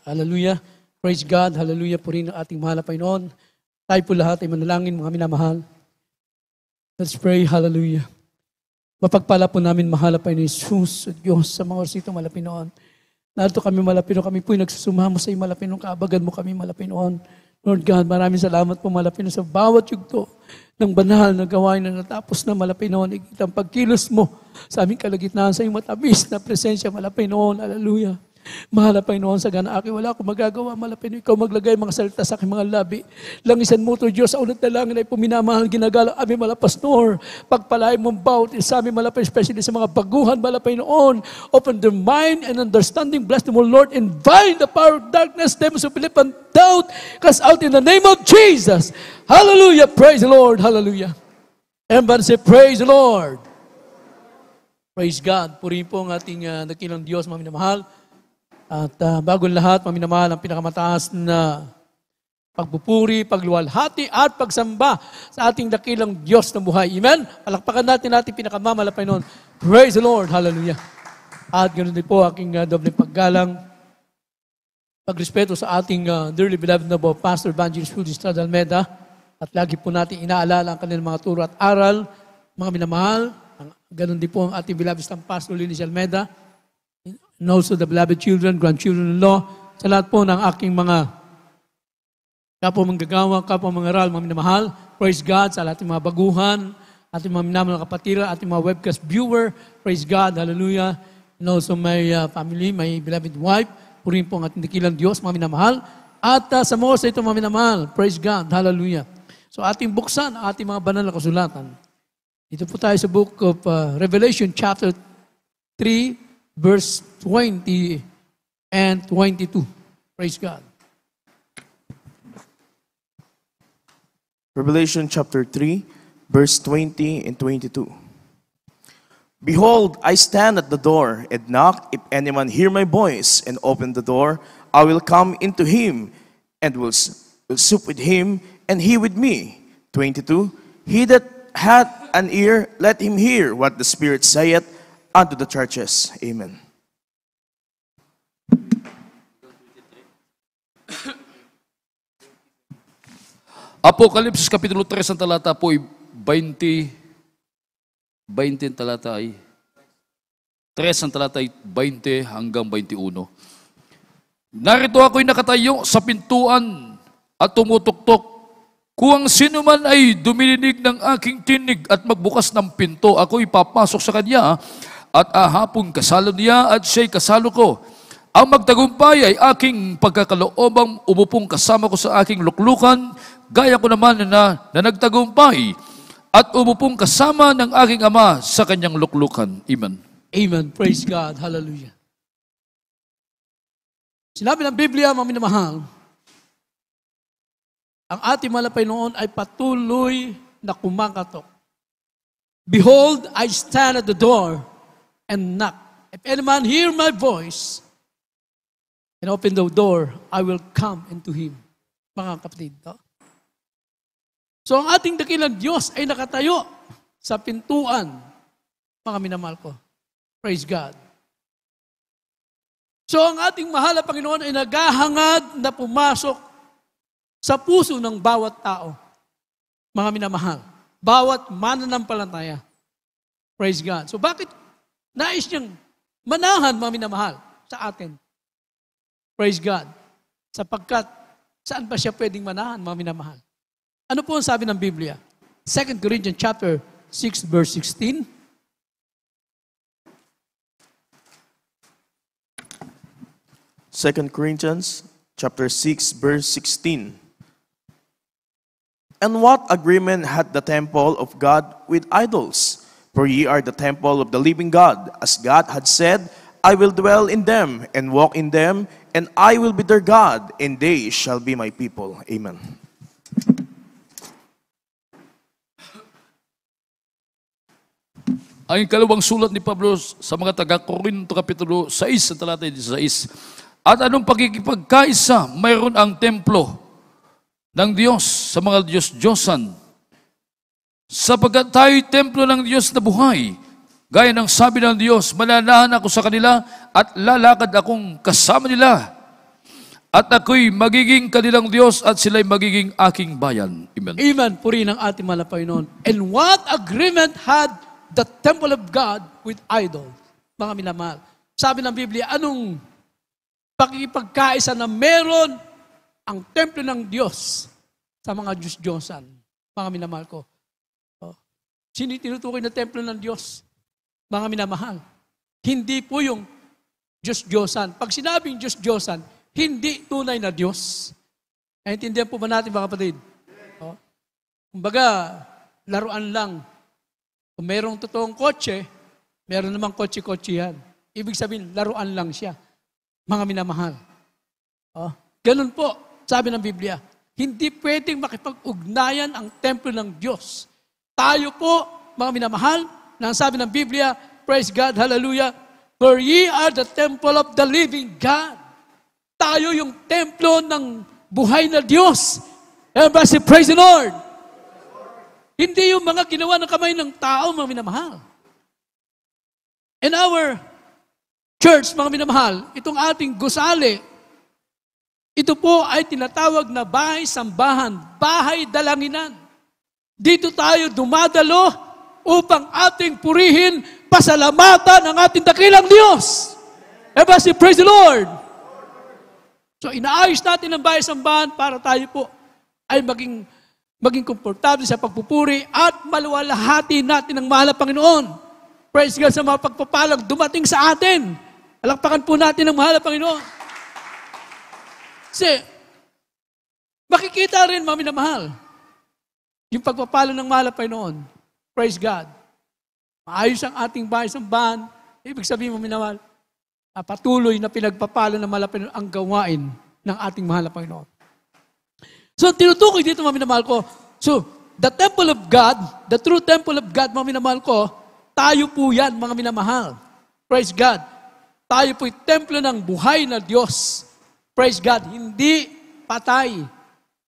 Hallelujah. Praise God. Hallelujah po rin ang ating mahal na Panginoon. Tayo po lahat ay manalangin, mga minamahal. Let's pray. Hallelujah. Mapagpala po namin mahal na Panginoon Jesus at Diyos sa mga oras ito, mahal na Panginoon. Narito kami, mahal na Panginoon. Kami po yung nagsusumamo sa iyo, mahal na Panginoon. Kaabagan mo kami, mahal na Panginoon. Lord God, maraming salamat po, mahal na Panginoon, sa bawat yugto ng banal na gawain na natapos na, mahal na Panginoon. Ikita ang pagkilos mo sa aming kalagitnaan, sa iyong matabis na presensya, mahal na Panginoon. Hallelujah. Mahal na Panginoon, sa gana akin, wala akong magagawa, mahal na Panginoon. Ikaw maglagay mga salita sa aking mga labi. Langisan mo to, Diyos, sa ulat na langit ay puminamahal, ginagalang aming mahal na pastor. Pagpalain mong bawat isa aming mahal na Panginoon, especially sa mga baguhan, mahal na Panginoon. Open their mind and understanding. Bless them, O Lord, and bind the power of darkness, them who believe and doubt. Cast out in the name of Jesus. Hallelujah. Praise the Lord. Hallelujah. Everybody say, praise the Lord. Praise God. Purihin po ang ating nakilang Diyos, mga minamahal. At bago lahat, mga minamahal, ang pinakamataas na pagpupuri, pagluwalhati, at pagsamba sa ating dakilang Diyos na buhay. Amen? Palakpakan natin pinakamamahal na Panginoon. Praise the Lord. Hallelujah. At ganoon din po aking doble paggalang, pagrespeto sa ating dearly beloved na Pastor Evangelist Julio Estrada Almeida. At lagi po natin inaalala ang kanilang mga turo at aral, mga minamahal. Ganoon din po ang ating beloved na Pastor Linis Almeida. And also the beloved children, grandchildren-in-law, sa lahat po ng aking mga kapwa manggagawa, kapwa mangaral, mga minamahal. Praise God sa ating mga baguhan, ating mga minamahal na kapatira, ating mga webcast viewer. Praise God, hallelujah. And also my family, my beloved wife. Purihin po ang ating dakilang Diyos, mga minamahal. At sa mga sa ito, mga minamahal. Praise God, hallelujah. So ating buksan ang ating mga banal na kasulatan. Dito po tayo sa book of Revelation chapter 3, verse 20 and 22. Praise God. Revelation chapter 3, verse 20 and 22. Behold, I stand at the door and knock. If anyone hear my voice and open the door, I will come into him and will sup with him and he with me. 22. He that hath an ear, let him hear what the Spirit saith unto the churches. Amen. Apokalipsis Kapitulo 3 ang talata po ay 20 ang talata ay 3 ang talata ay 20 hanggang 21. Narito ako'y nakatayo sa pintuan at tumutuktok. Kung ang sino man ay dumirinig ng aking tinig at magbukas ng pinto, ako'y papasok sa kanya at ahapong kasalo niya at siya'y kasalo ko. Ang magtagumpay ay aking pagkakaloobang umupong kasama ko sa aking luklukan, gaya ko naman na nagtagumpay at umupong kasama ng aking ama sa kanyang luklukan. Amen. Amen. Praise God. Hallelujah. Sinabi ng Biblia, mga minamahal, ang ating mahal na Panginoon ay patuloy na kumakatok. Behold, I stand at the door and knock. If any man hear my voice and open the door, I will come into him. Mga kapatid, no? So ang ating dakilang Diyos ay nakatayo sa pintuan, mga minamahal ko. Praise God. So ang ating mahal na Panginoon ay naghahangad na pumasok sa puso ng bawat tao, mga minamahal. Bawat mananampalataya. Praise God. So bakit nais niyang manahan, mga minamahal, sa atin? Praise God. Sapagkat saan ba siya pwedeng manahan, mga minamahal? Ano po ang sabi ng Biblia? 2 Corinthians chapter 6, verse 16. Second Corinthians chapter 6, verse 16. And what agreement hath the temple of God with idols? For ye are the temple of the living God, as God had said, I will dwell in them and walk in them, and I will be their God, and they shall be my people. Amen. Ang ikalawang sulat ni Pablo sa mga taga-Korinto Kapitulo 6 sa talata 16. At anong pagkikipagkaisa mayroon ang templo ng Diyos sa mga Diyos-Diyosan? Sapagkat tayo'y templo ng Diyos na buhay. Gaya ng sabi ng Diyos, mananahan ako sa kanila at lalakad akong kasama nila. At ako'y magiging kanilang Diyos at sila'y magiging aking bayan. Amen. Amen. Puri ng ating mahal na Panginoon. And what agreement had the temple of God with idols? Mga minamahal. Sabi ng Biblia, anong pakikipagkaisa na meron ang templo ng Diyos sa mga Diyos-Diyosan? Mga minamahal ko. Sino tinutukoy na templo ng Diyos? Mga minamahal. Hindi po yung Diyos-Diyosan. Pag sinabing Diyos-Diyosan, hindi tunay na Diyos. Naintindihan po ba natin mga kapatid? Kumbaga, laruan lang. Kung merong totoong kotse, meron namang kotse-kotse yan. Ibig sabihin, laruan lang siya. Mga minamahal. Ganun po, sabi ng Biblia. Hindi pwedeng makipag-ugnayan ang templo ng Diyos. Tayo po, mga minamahal, na ang sabi ng Biblia, praise God, hallelujah, for ye are the temple of the living God. Tayo yung templo ng buhay na Diyos. Everybody say, praise the Lord. Hindi yung mga ginawa ng kamay ng tao, mga minamahal. In our church, mga minamahal, itong ating gusali, ito po ay tinatawag na bahay-sambahan, bahay-dalanginan. Dito tayo dumadalo upang ating purihin, pasalamatan ang ating dakilang Diyos. Everybody say, praise the Lord. So, inaayos natin ang bahay-sambahan para tayo po ay maging komportable sa pagpupuri at maluwalhati natin ang mahal na Panginoon. Praise God sa mga pagpapalang dumating sa atin. Palakpakan po natin ang mahal na Panginoon. Kasi, makikita rin, mga minamahal, yung pagpapala ng mahal na Panginoon. Praise God. Maayos ang ating bahay-sambahan. Ibig sabihin, mga minamahal, patuloy na pinagpapala ng mahal na Panginoon ang gawain ng ating mahal na Panginoon. So, tinutukoy dito, mga minamahal ko. So, the temple of God, the true temple of God, mga minamahal ko, tayo po yan, mga minamahal. Praise God. Tayo po'y templo ng buhay na Diyos. Praise God. Hindi patay.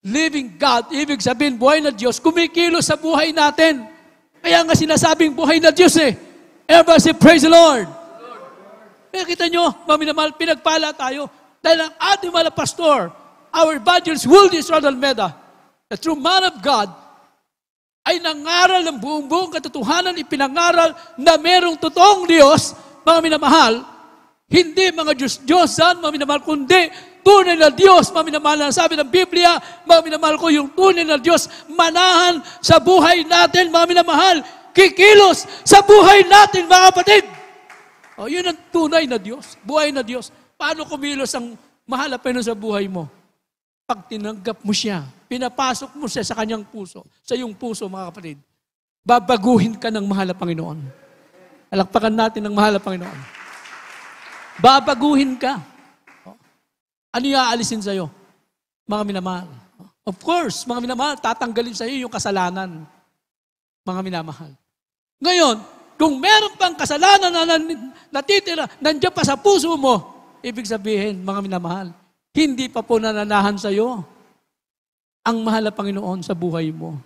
Living God, ibig sabihin, buhay na Diyos, kumikilos sa buhay natin. Kaya nga sinasabing buhay na Diyos eh. Everybody say, praise the Lord. Kaya kita nyo, mga minamahal, pinagpala tayo. Dahil ang ating mga pastor, our evangelist, Wildis Almeida, the true man of God, ay nangaral ng buong katotohanan, ipinangaral na merong totoong Diyos, mga minamahal, hindi mga Diyos-Diyosan, mga minamahal, kundi tunay na Diyos, mga minamahal, na sabi ng Biblia, mga minamahal ko, yung tunay na Diyos, manahan sa buhay natin, mga minamahal, kikilos sa buhay natin, mga kapatid. Yun ang tunay na Diyos, buhay na Diyos. Paano kumilos ang mahal na Panginoon sa buhay mo? Pag tinanggap mo siya, pinapasok mo siya sa kanyang puso, sa iyong puso, mga kapatid, babaguhin ka ng mahal na Panginoon. Alakpakan natin ng mahal na Panginoon. Babaguhin ka. Ano yung aalisin sa'yo? Mga minamahal. Of course, mga minamahal, tatanggalin sa'yo yung kasalanan. Mga minamahal. Ngayon, kung meron pang kasalanan na natitira, nandiyan pa sa puso mo, ibig sabihin, mga minamahal, hindi pa po nananahan sa'yo ang mahal na Panginoon sa buhay mo.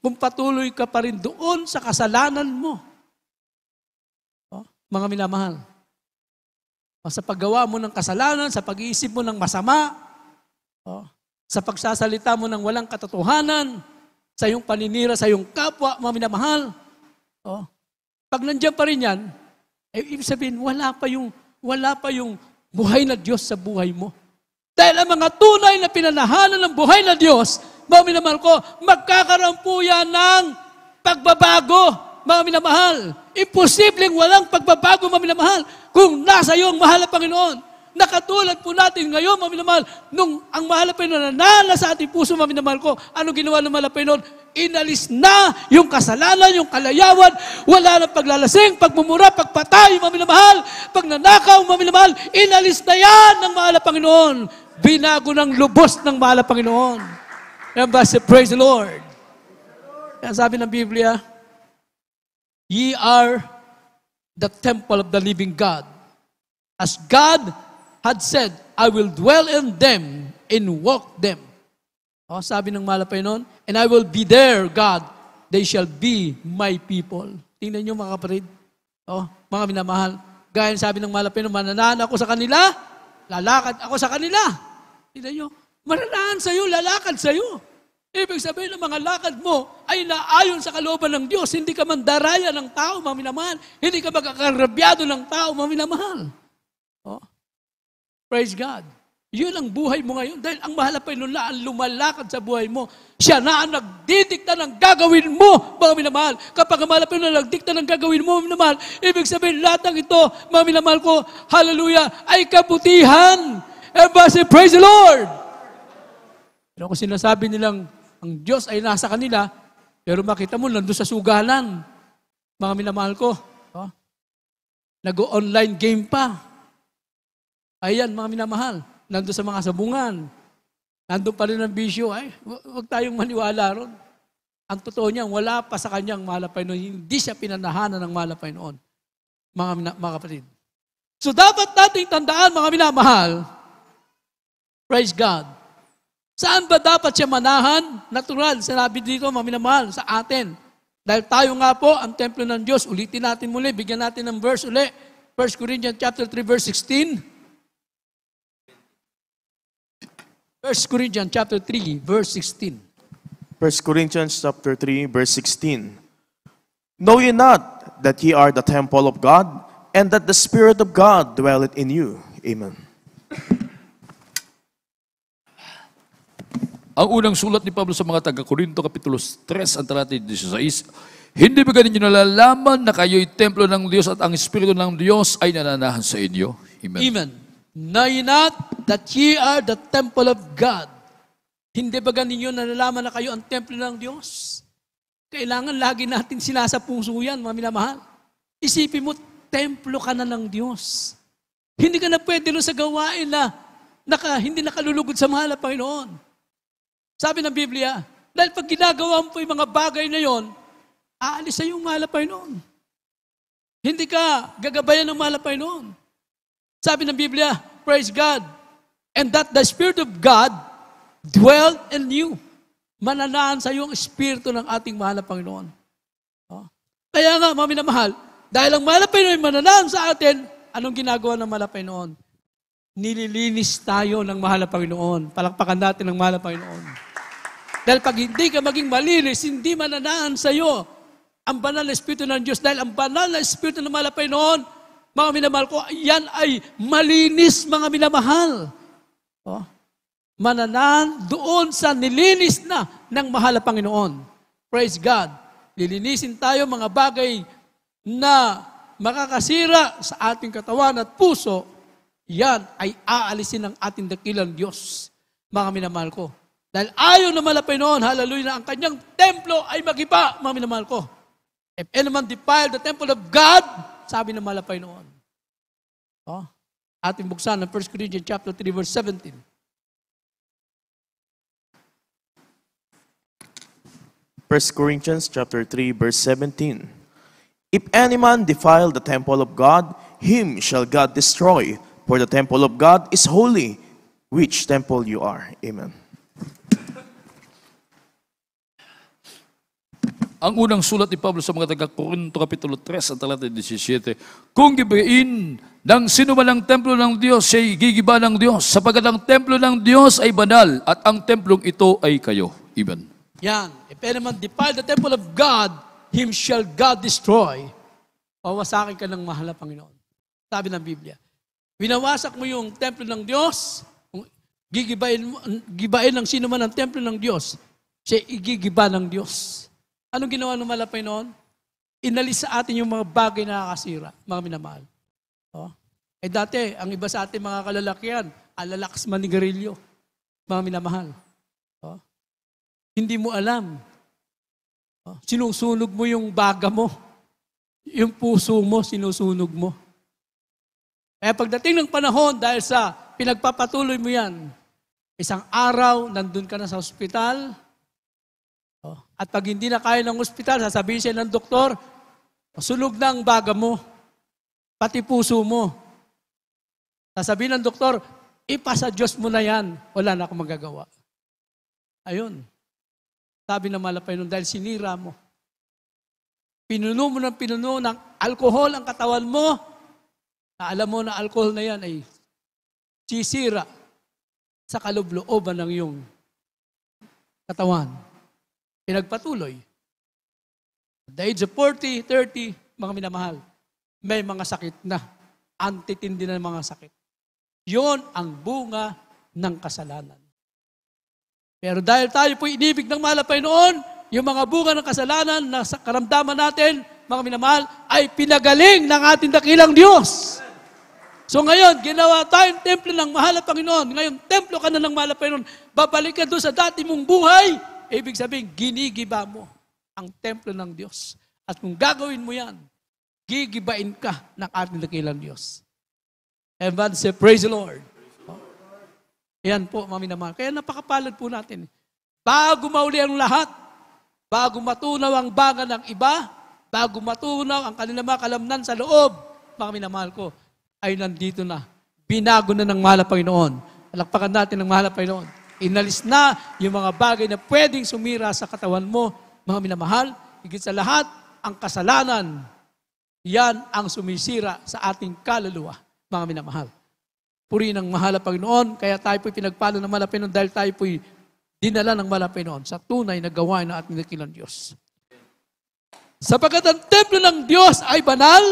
Kung patuloy ka pa rin doon sa kasalanan mo, mga minamahal, sa paggawa mo ng kasalanan, sa pag-iisip mo ng masama, sa pagsasalita mo ng walang katotohanan, sa iyong paninira, sa iyong kapwa, mga minamahal, pag nandiyan pa rin yan, ibig sabihin, wala pa yung buhay na Diyos sa buhay mo. Dahil ang mga tunay na pinanahanan ng buhay na Diyos, mga minamahal ko, magkakaroon po yan ng pagbabago, mga minamahal. Imposibleng walang pagbabago, mga minamahal, kung nasa iyo ang mahal na Panginoon. Nakatulad po natin ngayon, mga minamahal, nung ang mahal na Panginoon na sa ating puso, mga minamahal ko, ano ginawa ng mahal na Panginoon? Inalis na yung kasalanan, yung kalayawan, wala na paglalasing, pagmumura, pagpatay, mga minamahal, pagnanakaw, mga minamahal, inalis na yan ng mahal na Panginoon. Binago ng lubos ng mahal na Panginoon. Praise the Lord. Kaya sabi ng Biblia, ye are the temple of the living God. As God had said, I will dwell in them and walk them. Sabi ng mahal na Panginoon, and I will be their God. They shall be my people. Tingnan niyo mga kapatid. Mga minamahal. Gaya sabi ng mahal na Panginoon, mananahan ako sa kanila lalakad ako sa kanila. Tignan nyo, mananahan sa'yo, lalakad sa'yo. Ibig sabihin ng mga lakad mo ay naayon sa kalooban ng Diyos. Hindi ka mandaraya ng tao, mga minamahal. Hindi ka magkakarabyado ng tao, mga minamahal. Oh. Praise God. Yun ang buhay mo ngayon. Dahil ang mahal na Panginoon na ang lumalakad sa buhay mo. Siya na ang nagdidikta ng gagawin mo, mga minamahal. Kapag ang mahal na Panginoon na nagdikta ng gagawin mo, mga minamahal, ibig sabihin lahat ng ito, mga minamahal ko, hallelujah, ay kabutihan. Everybody praise the Lord. Pero kung sinasabi nilang ang Diyos ay nasa kanila, pero makita mo, nandun sa sugalan. Mga minamahal ko, oh, nag-online game pa. Ayan, mga minamahal, nandun sa mga sabungan. Nandun pa rin ang bisyo. Ay, huwag tayong maniwala ron. Ang totoo niya, wala pa sa kanyang mahal na Panginoon. Hindi siya pinanahanan ng mahal na Panginoon. Mga kapatid. So dapat nating tandaan, mga minamahal, praise God. Saan ba dapat siya manahan? Natural, sinabi dito, mga minamahal, sa atin. Dahil tayo nga po, ang templo ng Diyos, ulitin natin muli, bigyan natin ng verse uli. 1 Corinthians chapter 3, verse 16. 1 Corinthians chapter 3, verse 16. 1 Corinthians chapter 3, verse 16. Know ye not that ye are the temple of God, and that the Spirit of God dwelleth in you? Amen. Ang unang sulat ni Pablo sa mga taga-Korinto, Kapitulo 3, ang talata 16, hindi ba ninyo nalalaman na kayo'y templo ng Diyos at ang Espiritu ng Diyos ay nananahan sa inyo? Amen. Amen. Know ye not that ye are the temple of God? Hindi ba ninyo nalalaman na kayo ang templo ng Diyos? Kailangan lagi natin sinasa puso yan, mga minamahal. Isipin mo, templo ka na ng Diyos. Hindi ka na pwede sa gawain na hindi nakalulugod sa mahal na Panginoon. Sabi ng Biblia, dahil pag ginagawa mo po yung mga bagay na yon, aalis sa iyong mahal na Panginoon. Hindi ka gagabayan ng mahal na Panginoon. Sabi ng Biblia, praise God, and that the Spirit of God dwell in you. Mananahan sa iyo ang Espiritu ng ating mahal na Panginoon. Oh. Kaya nga, mga minamahal, dahil ang mahal na Panginoon ay mananahan sa atin, anong ginagawa ng mahal na Panginoon? Nililinis tayo ng mahal na Panginoon. Palakpakan natin ng mahal na Panginoon. Dahil pag hindi ka maging malinis, hindi mananahan sa iyo ang banal na Espiritu ng Diyos. Dahil ang banal na Espiritu ng mahal na Panginoon, mga minamahal ko, yan ay malinis, mga minamahal. Oh. Mananahan doon sa nilinis na ng mahal na Panginoon. Praise God. Lilinisin tayo mga bagay na makakasira sa ating katawan at puso. Yan ay aalisin ng ating dakilang Diyos, mga minamahal ko. Dahil ayaw na mahal na Panginoon, hallelujah, na ang kanyang templo ay magiba, mga minamahal ko. If anyone defile the temple of God, sabi ng mahal na Panginoon. Oh, ating buksan ng 1 Corinthians chapter 3, verse 17. 1 Corinthians chapter 3, verse 17. If any man defile the temple of God, him shall God destroy. For the temple of God is holy, which temple you are. Amen. Ang unang sulat ni Pablo sa mga taga-Korinto, Kapitulo 3, ang talata 17, kung gibain ng sino man ang templo ng Diyos, siya'y gigiba ng Diyos, sapagkat ang templo ng Diyos ay banal, at ang templong ito ay kayo. Amen. Yan. If any man defile the temple of God, him shall God destroy. Pawasakin ka ng mahal na Panginoon. Sabi ng Biblia. Winawasak mo yung templo ng Diyos, kung gibain ng sino man ang templo ng Diyos, siya igigiba ng Diyos. Anong ginawa ng mahal na Panginoon? Inalis sa atin yung mga bagay na nakakasira, mga minamahal. Oh. Eh dati, ang iba sa atin mga kalalakihan, alalakas manigarilyo, mga minamahal. Oh. Hindi mo alam. Oh. Sinusunog mo yung baga mo. Yung puso mo, sinusunog mo. Eh pagdating ng panahon, dahil sa pinagpapatuloy mo yan, isang araw, nandun ka na sa ospital, at pag hindi na kaya ng ospital, sasabihin siya ng doktor, sunog na ang baga mo, pati puso mo. Sasabihin ng doktor, ipasa Diyos mo na yan, wala na akong magagawa. Ayun. Sabi ng mahal na Panginoon, dahil sinira mo. Pinuno mo ng alkohol ang katawan mo, na alam mo na alcohol na yan ay sisira sa kalooban ng iyong katawan. Pinagpatuloy. At the age of 40, 30, mga minamahal, may mga sakit na. Antitindi na ng mga sakit. Yon ang bunga ng kasalanan. Pero dahil tayo po inibig ng mahal na Panginoon, yung mga bunga ng kasalanan na sa karamdaman natin, mga minamahal, ay pinagaling ng ating dakilang Diyos. So ngayon, ginawa tayong templo ng mahal na Panginoon. Ngayon, templo ka na ng mahal na Panginoon. Babalik ka doon sa dati mong buhay. Ibig sabihin, ginigiba mo ang templo ng Diyos. At kung gagawin mo yan, gigibain ka ng ating dakilang Diyos. Everyone say, praise the Lord. Yan po, mga minamahal. Kaya napakapalad po natin. Bago mauli ang lahat, bago matunaw ang baga ng iba, bago matunaw ang kanilang mga kalamnan sa loob, mga minamahal ko, ay nandito na. Binago na ng mahal na Panginoon. Palakpakan natin ng mahal na Panginoon. Inalis na yung mga bagay na pwedeng sumira sa katawan mo, mga minamahal. Higit sa lahat, ang kasalanan, yan ang sumisira sa ating kaluluwa, mga minamahal. Puri ng mahal na Panginoon, kaya tayo po'y pinagpala ng mahal na Panginoon dahil tayo po'y dinala ng mahal na Panginoon sa tunay na gawain ng ating dakilang Diyos. Sapagkat ang templo ng Diyos ay banal,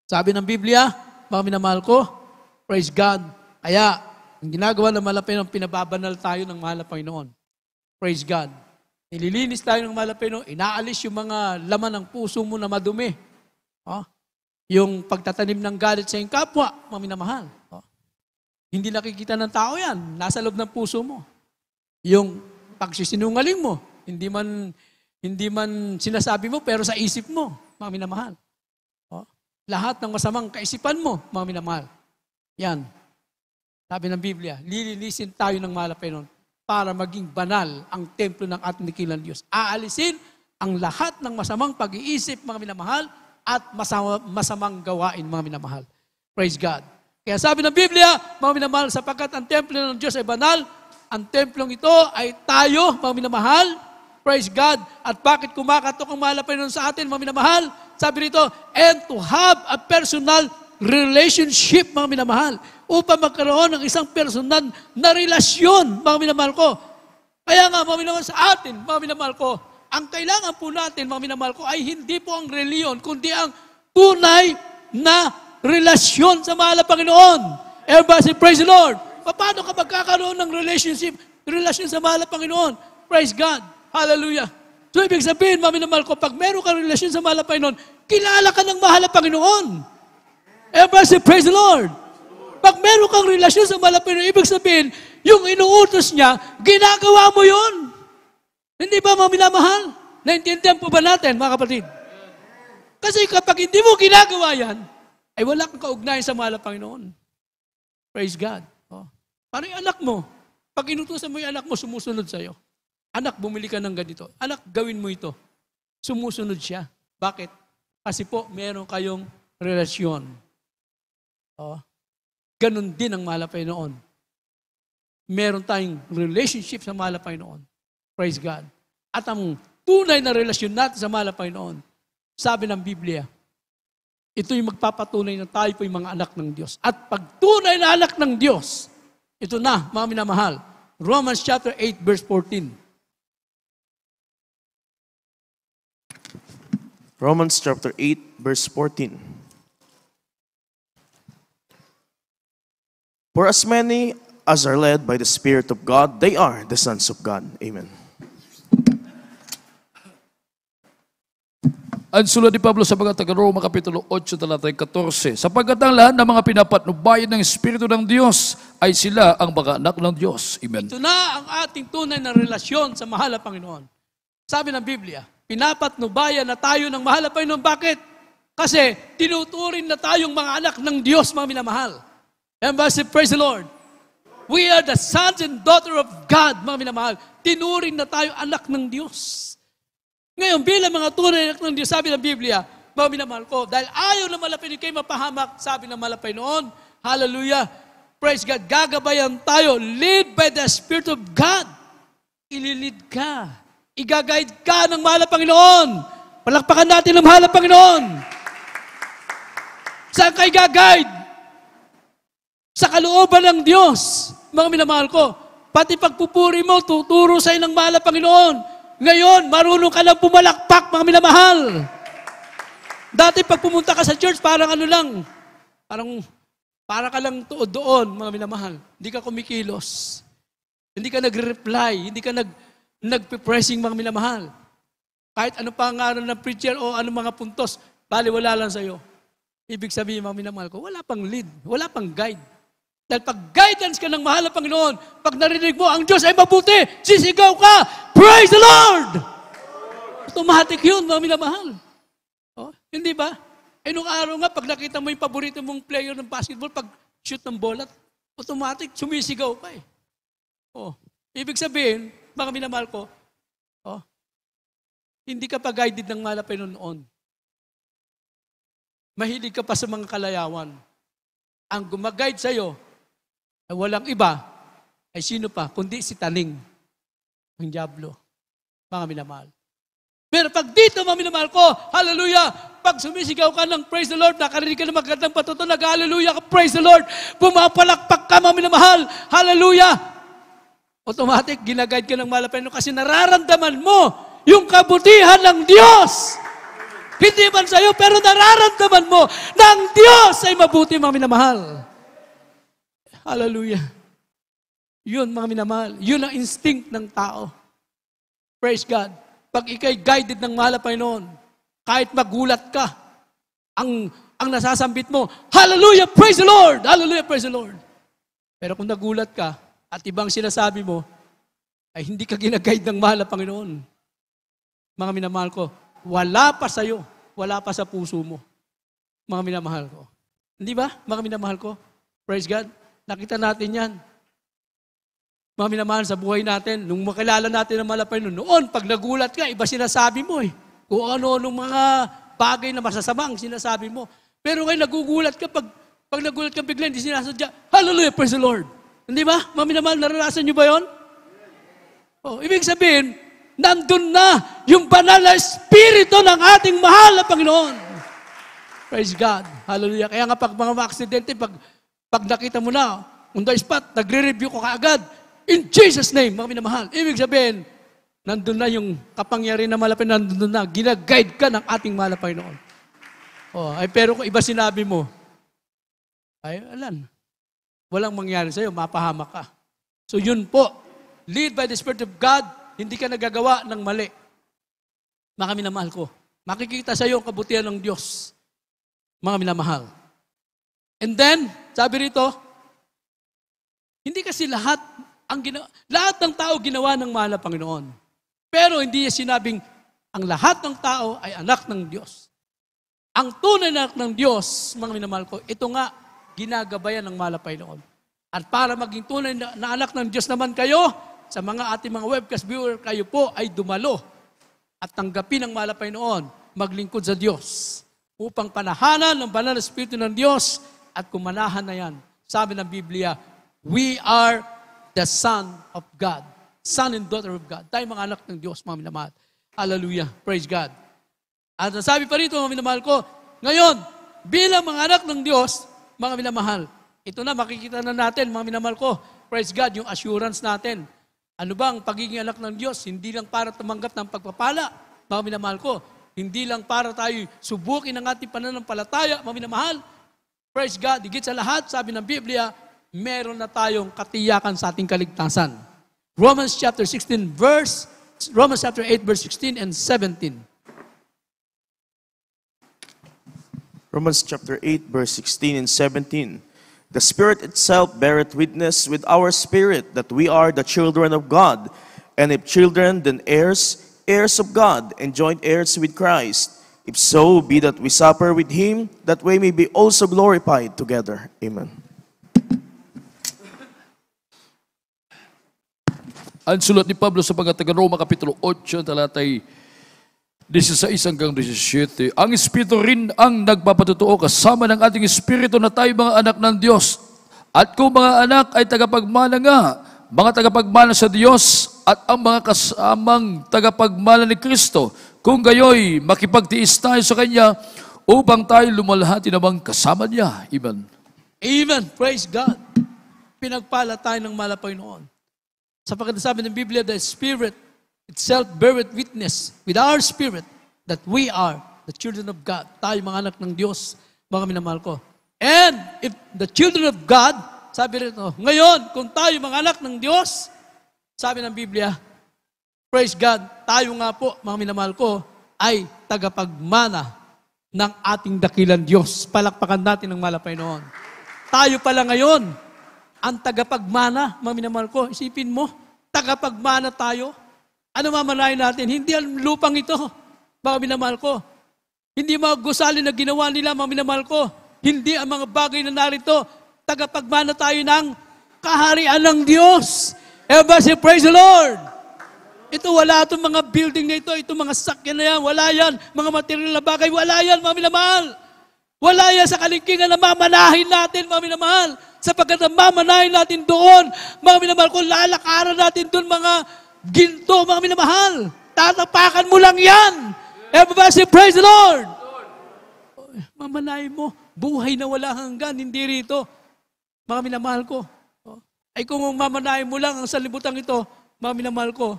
sabi ng Biblia, mga minamahal ko, praise God, kaya ang ginagawa ng mahal na Panginoon, pinababanal tayo ng mahal na Panginoon. Praise God. Nililinis tayo ng mahal na Panginoon, inaalis yung mga laman ng puso mo na madumi. Yung pagtatanim ng galit sa iyong kapwa, mga minamahal. Hindi nakikita ng tao yan. Nasa loob ng puso mo. Yung pagsisinungaling mo, hindi man sinasabi mo, pero sa isip mo, mga minamahal. Lahat ng masamang kaisipan mo, mga minamahal. Yan. Sabi ng Biblia, lilinisin tayo ng mahal na Panginoon para maging banal ang templo ng ating dakilang Diyos. Aalisin ang lahat ng masamang pag-iisip, mga minamahal, at masamang gawain, mga minamahal. Praise God. Kaya sabi ng Biblia, mga minamahal, sapagkat ang templo ng Diyos ay banal, ang templong ito ay tayo, mga minamahal. Praise God. At bakit kumakatok ang mahal na Panginoon sa atin, mga minamahal? Sabi rito, and to have a personal relationship, mga minamahal, upang magkaroon ng isang personal na relasyon, mga minamahal ko. Kaya nga, mga minamahal, sa atin, mga minamahal ko, ang kailangan po natin, mga minamahal ko, ay hindi po ang reliyon, kundi ang tunay na relasyon sa mahal na Panginoon. Everybody say, praise the Lord. Paano ka magkakaroon ng relasyon sa mahal na Panginoon? Praise God. Hallelujah. So, ibig sabihin, mga minamahal ko, pag meron ka relasyon sa mahal na Panginoon, kilala ka ng mahal na Panginoon. Everybody say, praise the Lord. Pag meron kang relasyon sa mahal na Panginoon, ibig sabihin, yung inuutos niya, ginagawa mo yun. Hindi ba, mga minamahal? Naintindihan po ba natin, mga kapatid? Kasi kapag hindi mo ginagawa yan, ay wala kang kaugnayan sa mahal na Panginoon. Praise God. Paano yung anak mo? Pag inutusan mo yung anak mo, sumusunod sa'yo. Anak, bumili ka ng ganito. Anak, gawin mo ito. Sumusunod siya. Bakit? Kasi po, meron kayong relasyon. Ganon din ang mahal na Panginoon. Meron tayong relationship sa mahal na Panginoon. Praise God. At ang tunay na relasyon natin sa mahal na Panginoon, sabi ng Biblia, ito yung magpapatunay na tayo po yung mga anak ng Diyos. At pag tunay na anak ng Diyos, ito na, mga minamahal, Romans chapter 8, verse 14. Romans chapter 8, verse 14. For as many as are led by the Spirit of God, they are the sons of God. Amen. Ang sulat ni Pablo sa mga taga-Roma, Kapitulo 8, talatay 14. Sapagkat ang lahat ng mga pinapatnubayan ng Espiritu ng Diyos ay sila ang mga anak ng Diyos. Amen. Ito na ang ating tunay na relasyon sa mahal na Panginoon. Sabi ng Biblia, pinapatnubayan na tayo ng mahal na Panginoon. Bakit? Kasi tinuturing na tayong mga anak ng Diyos, mga minamahal. And praise the Lord. We are the sons and daughter of God, mga minamahal. Tinuring na tayo anak ng Diyos. Ngayon, bilang mga tunay na anak ng Diyos, sabi ng Biblia, mga minamahal ko, dahil ayaw na malapin kayo mapahamak, sabi ng malapay noon, hallelujah, praise God, gagabayan tayo, lead by the Spirit of God. Ililid ka. Igaguide ka ng mahal na Panginoon. Palakpakan natin ng mahal na Panginoon. Saan ka igaguide? sa kalooban ng Diyos. Mga minamahal ko, pati pagpupuri mo, tuturo sa'yo ng mahal na Panginoon. Ngayon, marunong ka lang pumalakpak, mga minamahal. Dati pag pumunta ka sa church, parang ano lang, para ka lang tuod doon, mga minamahal. Hindi ka kumikilos. Hindi ka nagre-reply. Hindi ka nagpe-pressing, mga minamahal. Kahit ano pa nga ng preacher o ano mga puntos, baliwala lang sa'yo. Ibig sabihin, mga minamahal ko, wala pang lead, wala pang guide. Dahil pag guidance ka ng mahal na Panginoon, pag narinig mo, ang Diyos ay mabuti, sisigaw ka, praise the Lord! Automatic yun, mga minamahal. Oh, hindi ba? Nung araw nga, pag nakita mo yung paborito mong player ng basketball, pag shoot ng bola, automatic, sumisigaw ka eh. Oh, ibig sabihin, mga minamahal ko, oh, hindi ka pa guided ng mahal na Panginoon noon. Mahilig ka pa sa mga kalayawan. Ang gumaguide sa'yo, ay walang iba, ay sino pa, kundi si Taning, ang Diablo, mga minamahal. Pero pag dito, mga minamahal ko, hallelujah, pag sumisigaw ka ng praise the Lord, nakarinig ka ng magandang patutunog, hallelujah, praise the Lord, pumapalakpak ka, mga minamahal, hallelujah, automatic, ginaguide ka ng mahal na Panginoon kasi nararamdaman mo yung kabutihan ng Diyos. Hindi man sa'yo, pero nararamdaman mo na ang Diyos ay mabuti, mga minamahal. Hallelujah. Yun, mga minamahal. Yun ang instinct ng tao. Praise God. Pag ikay guided ng mahal na Panginoon, kahit magulat ka, ang nasasambit mo, hallelujah, praise the Lord! Hallelujah, praise the Lord! Pero kung nagulat ka, at ibang sinasabi mo, ay hindi ka ginaguide ng mahal na Panginoon. Mga minamahal ko, wala pa sa'yo, wala pa sa puso mo. Mga minamahal ko. Hindi ba, mga minamahal ko? Praise God. Nakita natin yan. Mga minamahal sa buhay natin, nung makilala natin ang malapay noon, pag nagulat ka, iba sinasabi mo eh. Kung ano-anong mga bagay na masasamang sinasabi mo. Pero ngayon nagugulat ka, pag nagulat ka bigla, hindi sinasadya, hallelujah, praise the Lord. Hindi ba? Mga minamahal, naranasan nyo ba yun? Oh, ibig sabihin, nandun na yung banal na espiritu ng ating mahal na Panginoon. Praise God. Hallelujah. Kaya nga pag mga aksidente, pag nakita mo na, on the spot, nagre-review ko kaagad. In Jesus' name, mga minamahal. Ibig sabihin, nandun na yung kapangyarihan na malapit, nandun na, ginaguide ka ng ating mahal na Panginoon. Oh, ay pero kung iba sinabi mo, ay alam, walang mangyari sa'yo, mapahamak ka. So yun po, lead by the Spirit of God, hindi ka nagagawa ng mali. Mga minamahal ko, makikita sa iyo ang kabutihan ng Diyos. Mga minamahal. And then, sabi rito, hindi kasi lahat ng tao ginawa ng mahal na Panginoon. Pero hindi niya sinabing, ang lahat ng tao ay anak ng Diyos. Ang tunay na anak ng Diyos, mga minamahal ko, ito nga, ginagabayan ng mahal na Panginoon. At para maging tunay na anak ng Diyos naman kayo, sa mga ating mga webcast viewer, kayo po ay dumalo at tanggapin ang mahal na Panginoon, maglingkod sa Diyos upang panahanan ng banal na Espiritu ng Diyos at kumanahan na yan. Sabi ng Biblia, we are the Son of God. Son and daughter of God. Tayo mga anak ng Diyos, mga minamahal. Hallelujah. Praise God. At sabi pa rito, mga minamahal ko, ngayon, bilang mga anak ng Diyos, mga minamahal, ito na, makikita na natin, mga minamahal ko, praise God, yung assurance natin. Ano ba ang pagiging anak ng Diyos? Hindi lang para tumanggap ng pagpapala, mga minamahal ko. Hindi lang para tayo subukin ang ating pananampalataya, mga minamahal. Praise God, higit sa lahat, sabi ng Biblia, meron na tayong katiyakan sa ating kaligtasan. Romans chapter 8, verse 16 and 17. Romans chapter 8, verse 16 and 17. The Spirit itself beareth witness with our spirit that we are the children of God. And if children, then heirs, heirs of God, and joint heirs with Christ. If so be that we suffer with Him, that we may be also glorified together. Amen. Ang sulat ni Pablo sa Roma Kapitulo 8, talatay 16 hanggang 17. Ang Espiritu rin ang nagpapatutuo kasama ng ating Espiritu na tayo mga anak ng Diyos. At kung mga anak ay tagapagmana nga, mga tagapagmana sa Diyos at ang mga kasamang tagapagmana ni Kristo, kung gayoy makipagtiis tayo sa Kanya upang tayo lumalhati namang kasama niya. Amen. Amen. Praise God. Pinagpala tayo ng mahal na Panginoon. Sapagkat sabi ng Biblia, the Spirit itself beareth witness with our spirit that we are the children of God. Tayo mga anak ng Diyos, mga minamahal ko. And if the children of God, sabi rito, ngayon, kung tayo mga anak ng Diyos, sabi ng Biblia, praise God, tayo nga po, mga minamahal ko, ay tagapagmana ng ating dakilang Diyos. Palakpakan natin ng mahal na Panginoon. Tayo pala ngayon, ang tagapagmana, mga minamahal ko, isipin mo, tagapagmana tayo. Ano mamanahin natin? Hindi ang lupang ito, mga minamahal ko. Hindi mga gusali na ginawa nila, mga minamahal ko. Hindi ang mga bagay na narito. Tagapagmana tayo ng kaharian ng Diyos. Everybody say, praise the Lord. Ito, wala itong mga building na ito, itong mga sakyan na yan, wala yan. Mga material na bagay, wala yan, mga minamahal. Wala yan sa kalingkingan na mamanahin natin, mga minamahal. Sapagkat ang mamanahin natin doon, mga minamahal ko, lalakaran natin doon mga ginto, mga minamahal. Tatapakan mo lang yan. Everybody say, praise the Lord. Mamanahin mo, buhay na wala hanggan, hindi rito. Mga minamahal ko. Ay kung mamanahin mo lang ang sanlibutan ito, mga minamahal ko,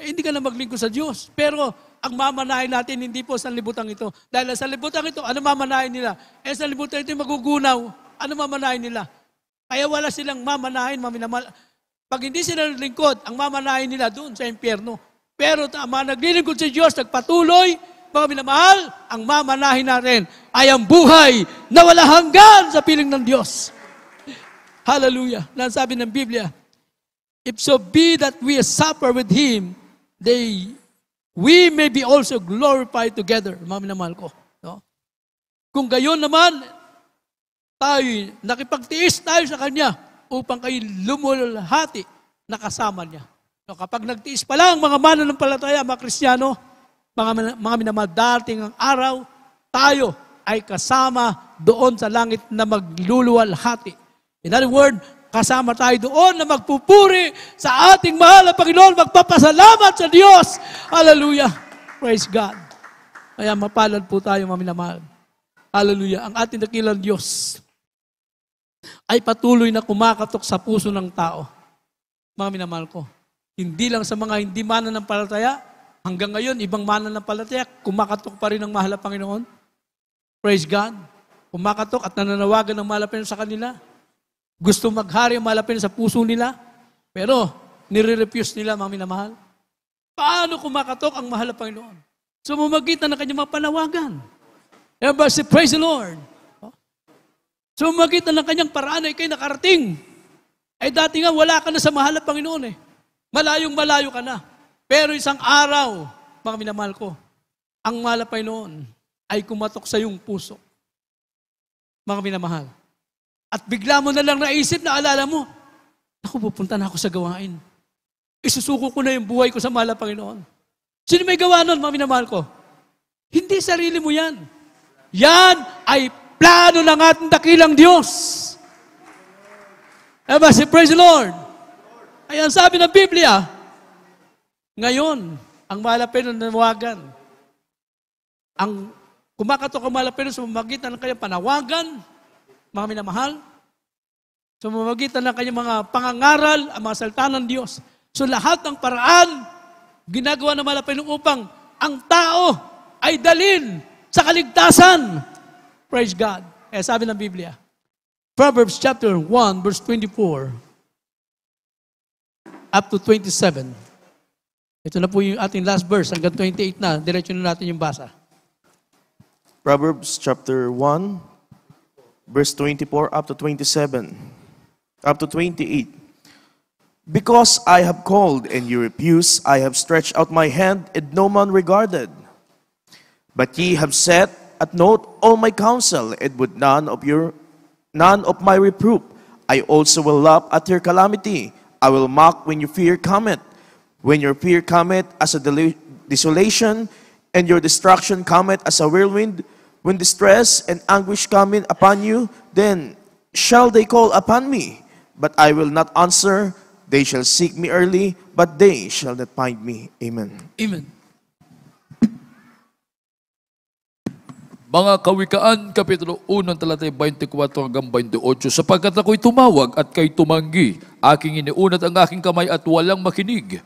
hindi ka na maglingkod sa Diyos. Pero ang mamanahin natin, hindi po sanlibutan ito. Dahil sa sanlibutan ito, ano mamanahin nila? Sa sanlibutan ito magugunaw. Ano mamanahin nila? Kaya wala silang mamanahin, mga minamahal. Pag hindi sila naglingkod, ang mamanahin nila doon sa impyerno. Pero mga naglilingkod sa Diyos, nagpatuloy, mga minamahal, ang mamanahin natin ay ang buhay na wala hanggan sa piling ng Diyos. Hallelujah. Sabi ng Biblia, if so be that we suffer with Him, we may be also glorified together. Mga minamahal ko. No? Kung gayon naman, tayo, nakipagtiis tayo sa Kanya upang kayo lumulhati na kasama niya. So, kapag nagtiis pa lang, mga mananampalataya, mga Kristiyano, mga minamahal, dating ang araw, tayo ay kasama doon sa langit na magluluwalhati. In other words, kasama tayo doon na magpupuri sa ating mahal na Panginoon, magpapasalamat sa Diyos. Hallelujah. Praise God. Kaya mapalad po tayo, mga minamahal. Hallelujah. Ang ating dakilang Diyos ay patuloy na kumakatok sa puso ng tao. Mga minamahal ko. Hindi lang sa mga hindi mananampalataya, hanggang ngayon, ibang mananampalataya, kumakatok pa rin ang mahal na Panginoon. Praise God. Kumakatok at nananawagan ng mahal na Panginoon sa kanila. Gusto maghari ang mahal na Panginoon sa puso nila, pero nire-refuse nila, mga minamahal. Paano kumakatok ang mahal na Panginoon? So, mamagitan ng kanyang mga panawagan. Everybody say, praise the Lord. So, magitan ng kanyang paraan ay kayo nakarating. Ay dati nga, wala ka na sa mahal na Panginoon eh. Malayong malayo ka na. Pero isang araw, mga minamahal ko, ang mahal na Panginoon ay kumatok sa iyong puso. Mga minamahal. At bigla mo na lang naisip na alala mo, ako, pupunta na ako sa gawain. Isusuko ko na yung buhay ko sa mahal na Panginoon. Sino may gawa nun, mga minamahal ko? Hindi sarili mo yan. Yan ay plano ng ating dakilang Diyos. Everybody say, praise the Lord. Ayan sabi ng Biblia, ngayon, ang mahal na Panginoon nanawagan. Ang kumakatok ang mahal na Panginoon sa mamagitan ng kanyang panawagan, mga minamahal, sa mamagitan ng kanyang mga pangangaral, ang mga salita ng Diyos. So lahat ng paraan, ginagawa ng mahal na Panginoon upang ang tao ay dalin sa kaligtasan. Praise God. Sabi ng Biblia, Proverbs chapter 1, verse 24 up to 27. Ito na po yung ating last verse. Hanggang 28 na. Diretso na natin yung basa. Proverbs chapter 1, verse 24 up to 27, up to 28. Because I have called and you refuse, I have stretched out my hand and no man regarded. But ye have set at note all my counsel, and would none of my reproof. I also will laugh at your calamity. I will mock when your fear cometh. When your fear cometh as a desolation, and your destruction cometh as a whirlwind, when distress and anguish cometh upon you, then shall they call upon me, but I will not answer. They shall seek me early, but they shall not find me. Amen. Amen. Mga Kawikaan, Kapitulo 1, talata 24 hanggang 28, sapagkat ako'y tumawag at kayo tumanggi, aking iniunat ang aking kamay at walang makinig.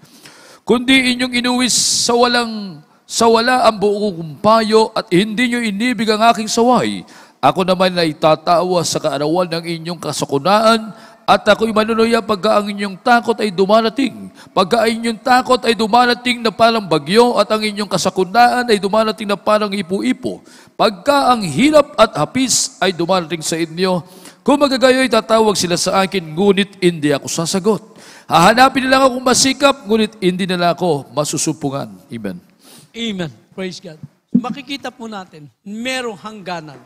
Kundi inyong inuwis sa wala ang buong payo at hindi nyo inibig ang aking saway. Ako naman ay tatawa sa kaarawan ng inyong kasakunaan at ako'y manunuya pagka ang inyong takot ay dumarating. Pagka ang inyong takot ay dumarating na parang bagyo at ang inyong kasakunaan ay dumarating na parang ipo-ipo. Pagka ang hirap at hapis ay dumarating sa inyo, kung magagayo'y tatawag sila sa akin, ngunit hindi ako sasagot. Hahanapin nila akong masikap, ngunit hindi nila ako masusupungan. Amen. Amen. Praise God. Makikita po natin, merong hangganan.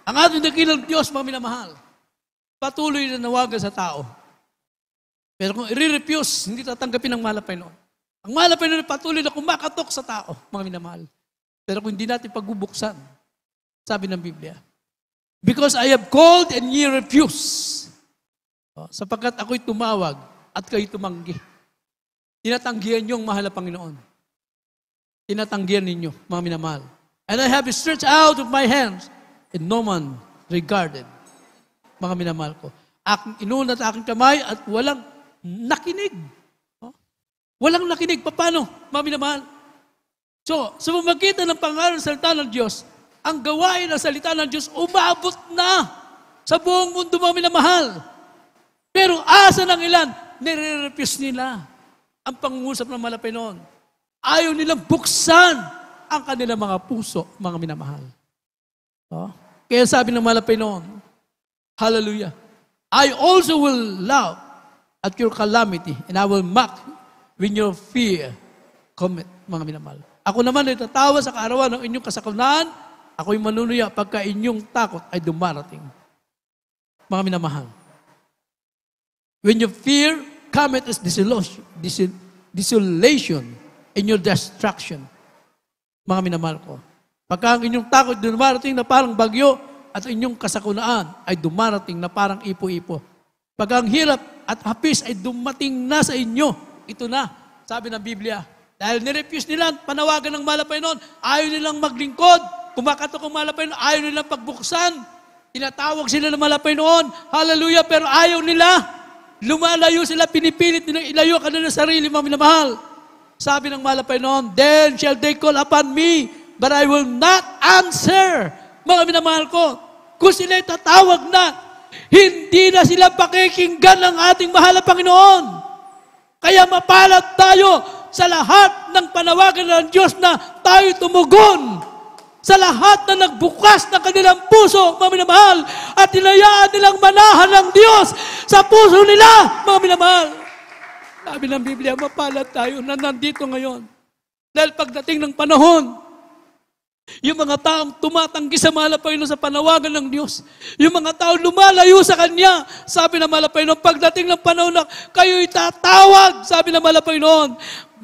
Ang ating dakilang Diyos, mga minamahal, patuloy na nawagan sa tao. Pero kung i-refuse, hindi tatanggapin ang mahal na Panginoon. Ang mahal na Panginoon patuloy na kumakatok sa tao, mga minamahal. Pero kung hindi natin pagbubuksan, sabi ng Biblia, because I have called and ye refuse. Sapagkat ako'y tumawag at kayo tumanggi. Tinatanggihan niyo ang mahal na Panginoon. Tinatanggihan ninyo, mga minamahal. And I have stretched out of my hands and no man regarded. Mga minamahal ko. Aking inunat aking kamay at walang nakinig. Walang nakinig. Paano, mga minamahal? So, sa pamagitan ng pangalan ng salita ng Diyos, ang gawain ng salita ng Diyos umabot na sa buong mundo, mga minamahal. Pero asa ng ilan, nire-refuse nila ang pangungusap ng malapay noon. Ayaw nilang buksan ang kanilang mga puso, mga minamahal. Kaya sabi ng malapay noon, hallelujah, I also will laugh at your calamity and I will mock when your fear commit, mga minamahal. Ako naman ay tatawa sa kaarawan ng inyong kasakunaan, ako'y manunuya pagka inyong takot ay dumarating. Mga minamahal. When your fear cometh as desolation and your destruction. Mga minamahal ko. Pagka ang inyong takot dumarating na parang bagyo at inyong kasakunaan ay dumarating na parang ipo-ipo. Pagka ang hirap at hapis ay dumating na sa inyo, ito na, sabi ng Biblia. Dahil nirefuse nila panawagan ng mahal na Panginoon, ayaw nilang maglingkod, kumakatok ang mahal na Panginoon, ayaw nilang pagbuksan, tinatawag sila ng mahal na Panginoon, hallelujah, pero ayaw nila. Lumalayo sila, pinipilit nilang ilayo ka na ng sarili, mga minamahal. Sabi ng mahal na Panginoon, then shall they call upon me, but I will not answer. Mga minamahal ko, kung sila'y tatawag na, hindi na sila pakikinggan ng ating mahal na Panginoon. Kaya mapalad tayo sa lahat ng panawagan ng Diyos na tayo tumugon. Sa lahat na nagbukas ng kanilang puso, mga minamahal, at tinayaan nilang manahan ng Diyos sa puso nila, mga minamahal. Sabi ng Biblia, mapalad tayo na nandito ngayon. Dahil pagdating ng panahon, yung mga taong tumatanggi sa mahal na Panginoon sa panawagan ng Diyos, yung mga taong lumalayo sa Kanya, sabi ng mahal na Panginoon, pagdating ng panahon na kayo'y tatawag, sabi ng mahal na Panginoon,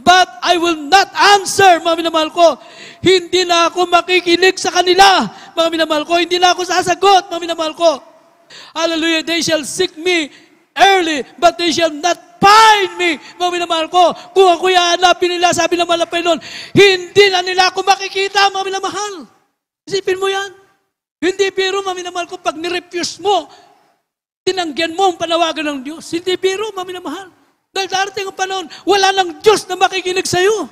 but I will not answer, mga minamahal ko. Hindi na ako makikinig sa kanila, mga minamahal ko. Hindi na ako sasagot, mga minamahal ko. Hallelujah, they shall seek me early, but they shall not find me, mga minamahal ko. Kung ako'y hanapin nila, sabi ng mahal na Panginoon, hindi na nila ako makikita, mga minamahal. Isipin mo yan. Hindi biro, mga minamahal ko, pag nirefuse mo, tinanggihan mo ang panawagan ng Diyos. Hindi biro, mga minamahal. Dahil darating ang panahon, wala nang Diyos na makikinig sa iyo.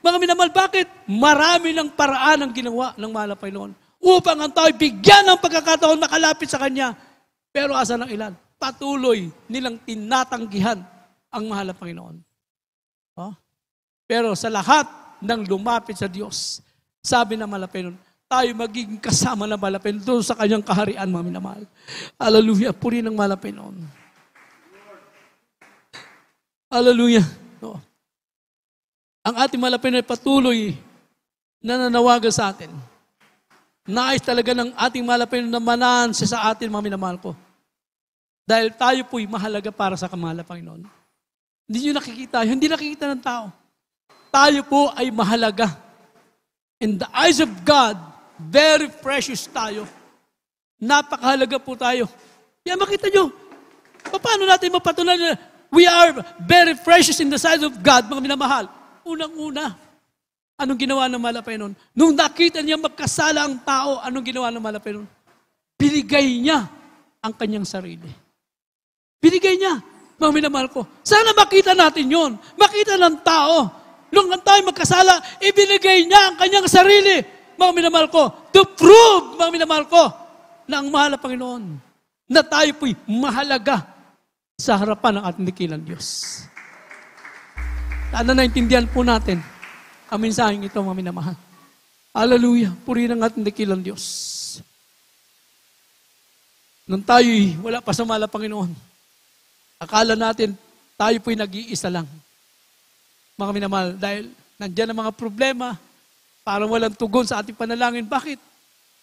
Mga minamahal, bakit? Marami ng paraan ang ginawa ng mahal na Panginoon upang ang tao'y bigyan ng pagkakataon makalapit sa Kanya. Pero asa ng ilan? Patuloy nilang tinatanggihan ang mahal na Panginoon. Pero sa lahat ng lumapit sa Diyos, sabi ng mahal na Panginoon, tayo magiging kasama ng mahal na Panginoon doon sa Kanyang kaharian, mga minamahal. Hallelujah, puri ng mahal na Panginoon. Hallelujah. No. Ang ating mahal na Panginoon ay patuloy na nanawagan sa atin. Nais talaga ng ating mahal na Panginoon na manahan siya sa atin, mga minamahal ko. Dahil tayo po'y mahalaga para sa mahal na Panginoon. Hindi nyo nakikita, hindi nakikita ng tao. Tayo po ay mahalaga. In the eyes of God, very precious tayo. Napakahalaga po tayo. Kaya makita nyo, paano natin mapatunayan na we are very precious in the sight of God, mga minamahal? Unang-una, Anong ginawa ng mahal na Panginoon? Nung nakita niya magkasala ang tao, anong ginawa ng mahal na Panginoon? Binigay niya ang kanyang sarili. Binigay niya. Mga minamahal ko, sana makita natin yon. Makita ng tao. Nung tayo magkasala, ibinigay niya ang kanyang sarili. Mga minamahal ko, to prove, mga minamahal ko, na ang mahal na Panginoon, na tayo po'y mahalaga sa harapan ng ating dakilang Diyos. Sana naintindihan po natin ang mensaheng ito, mga minamahal. Hallelujah. Purihin ang ating dakilang Diyos. Nung tayo'y wala pa sa mahal na Panginoon, akala natin, tayo po'y nag-iisa lang. Mga minamahal, dahil nandiyan ang mga problema, parang walang tugon sa ating panalangin. Bakit?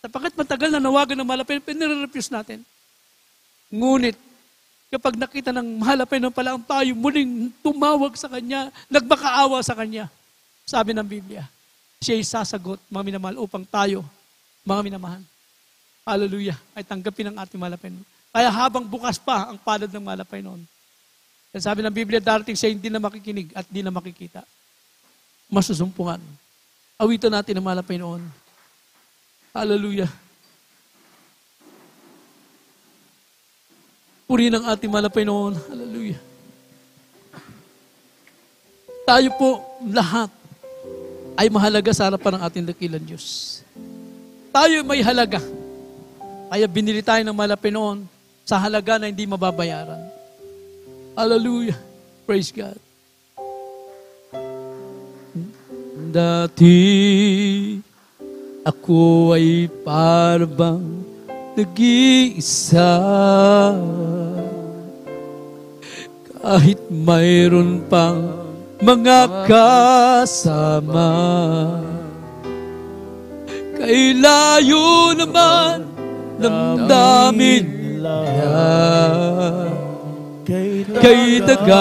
Sapagkat matagal na nawagan ng mahal na Panginoon, pinire-refuse natin. Ngunit, kapag nakita ng mahal na Panginoon pala ang tayo, muling tumawag sa Kanya, nagmakaawa sa Kanya. Sabi ng Biblia, siya'y sasagot, mga minamahal, upang tayo, mga minamahal, hallelujah, ay tanggapin ang ating mahal na Panginoon. Kaya habang bukas pa ang palad ng mahal na Panginoon. Sabi ng Biblia, darating siya hindi na makikinig at hindi na makikita. Masusumpungan. Awitan natin ang mahal na Panginoon. Hallelujah. Purihin ang ating mahal na Panginoon. Hallelujah. Tayo po lahat ay mahalaga sa harapan ng ating dakilang Diyos. Tayo may halaga. Kaya binili tayo ng mahal na Panginoon sa halaga na hindi mababayaran. Hallelujah. Praise God. Dati ako ay parang nag-iisa. Kahit mayroon pang mga kasama, kay layo naman damdamin nila, kay tagal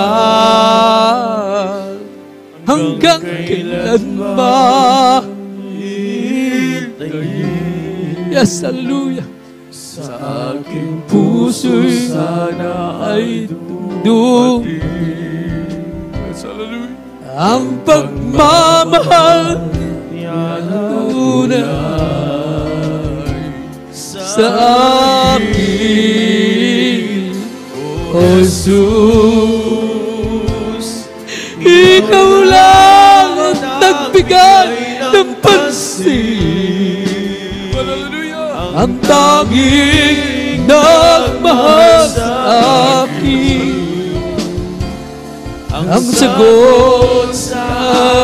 hanggang kailan ba? Yes, hallelujah. Sa aking puso'y sana ay dumating ang pagmamahal tunay sa akin, O Jesus. Ikaw lang ang nagbigay ng pansin, ang tanging nagmahal sa akin, ang sagot sa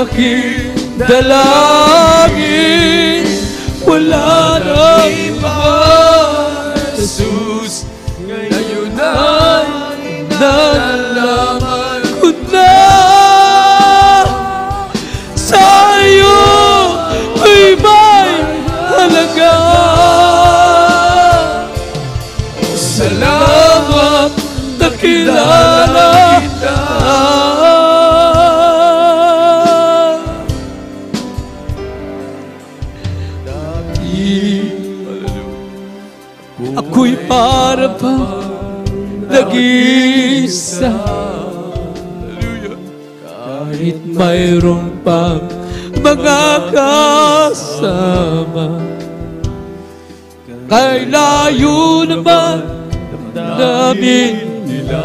aking dalangin. Wala nang iba, Jesus, ngayon ay nalalaman ko na sa iyo ay may halaga. Salamat na kilala kita. Ako'y para bang nag-iisa, kahit mayroon pang mga kasama, kay layo naman damdamin nila,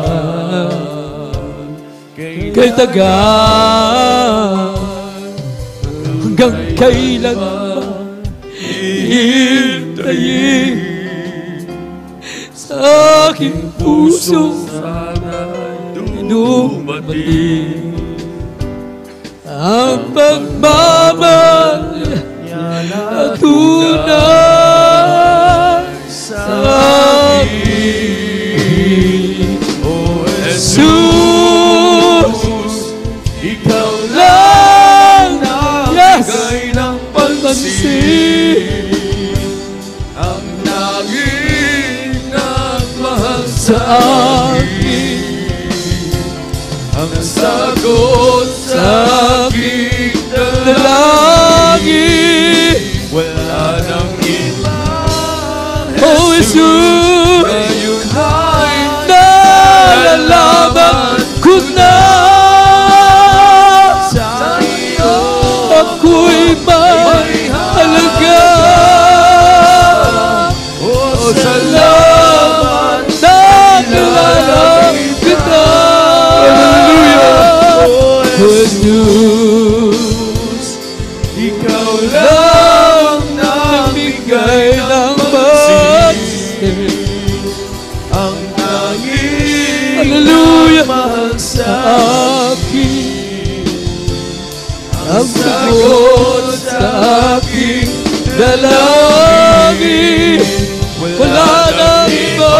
kay tagal hanggang kailan ba hintayin sa aking puso dumating ang pagmamahal na tunay sa akin. O Jesus, ikaw lang nagbigay ng pansin, ang naging nagmahal sa akin, ang sagot sa aking dalangin. Wala nang iba, O Jesus, ngayon ay nalalaman ko na sa iyo ako'y ang tanging Hallelujah. mahal sa akin, ang sagot sa aking dalangin. Wala nang iba,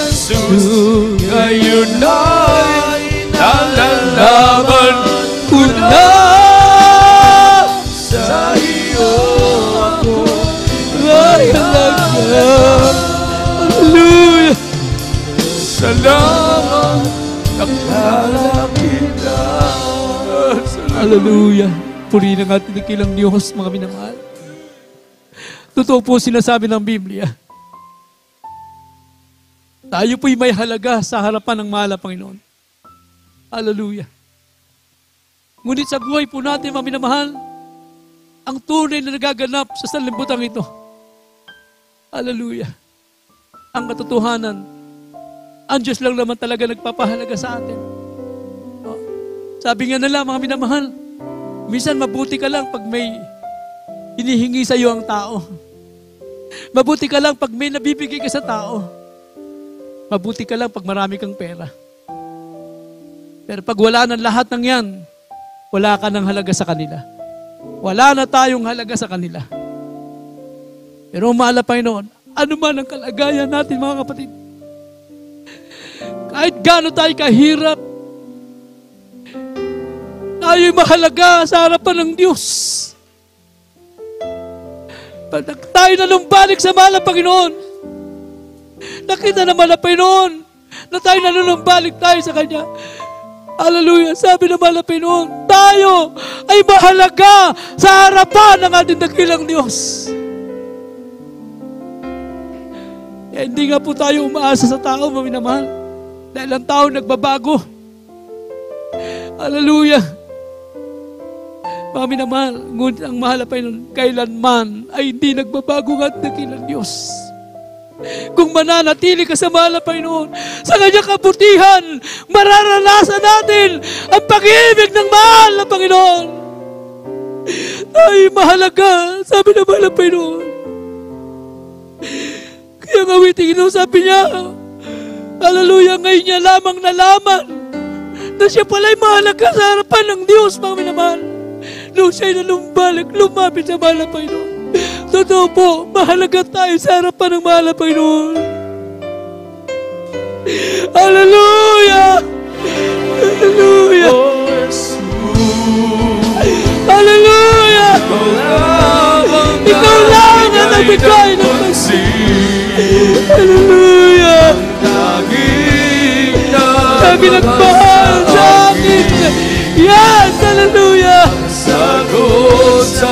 Jesus, ngayon ay nalalaman ko na sa iyo ako ay halaga. Hallelujah. Salamat, nakilala kita. Hallelujah. Purihin ang ating nakilang Diyos, mga minamahal. Totoo po sinasabi ng Biblia. Tayo po'y may halaga sa harapan ng mahal na Panginoon. Hallelujah. Ngunit sa buhay po natin, mga minamahal, ang tunay na nagaganap sa sanlibutan ito. Hallelujah. Ang katotohanan, ang Diyos lang naman talaga nagpapahalaga sa atin. Oh. Sabi nga nila, mga minamahal, minsan mabuti ka lang pag may hinihingi sa iyo ang tao. Mabuti ka lang pag may nabibigay ka sa tao. Mabuti ka lang pag marami kang pera. Pero pag wala ng lahat ng yan, wala ka ng halaga sa kanila. Wala na tayong halaga sa kanila. Pero mahal na Panginoon, ano man ang kalagayan natin, mga kapatid, kahit gaano tayo kahirap, tayo'y mahalaga sa harapan ng Diyos. Pag tayo nalumbalik sa mahal na Panginoon, nakita naman na Panginoon na tayo nalumbalik tayo sa Kanya. Hallelujah. Sabi ng mahal na Panginoon, tayo ay mahalaga sa harapan ng ating dakilang Diyos. Eh, hindi nga po tayo umaasa sa tao, mga minamahal. Dahil ang tao nagbabago. Hallelujah. Mga minamahal, ngunit ang mahal na Panginoon, kailanman ay hindi nagbabago ang ating dakilang Diyos. Kung mananatili ka sa mahal na Panginoon, sa Kanyang kabutihan, mararanasan natin ang pag-ibig ng mahal na Panginoon. Ay, mahalaga, sabi ng mahal na Panginoon. Kaya nga witing ino, sabi niya, hallelujah, ngayon niya lamang nalaman na siya pala'y mahalaga sa harapan ng Diyos, mga minamahal. Nung siya'y nalumbalik, lumapit sa mahal na Panginoon. Totoo po, mahalaga tayo sa harapan ng mahal na Panginoon. Hallelujah! Hallelujah! Hallelujah! Ikaw lang ang nagbigay ng pagsin. Hallelujah! Lagi nagmahal sa akin. Yes! Hallelujah! Sagot sa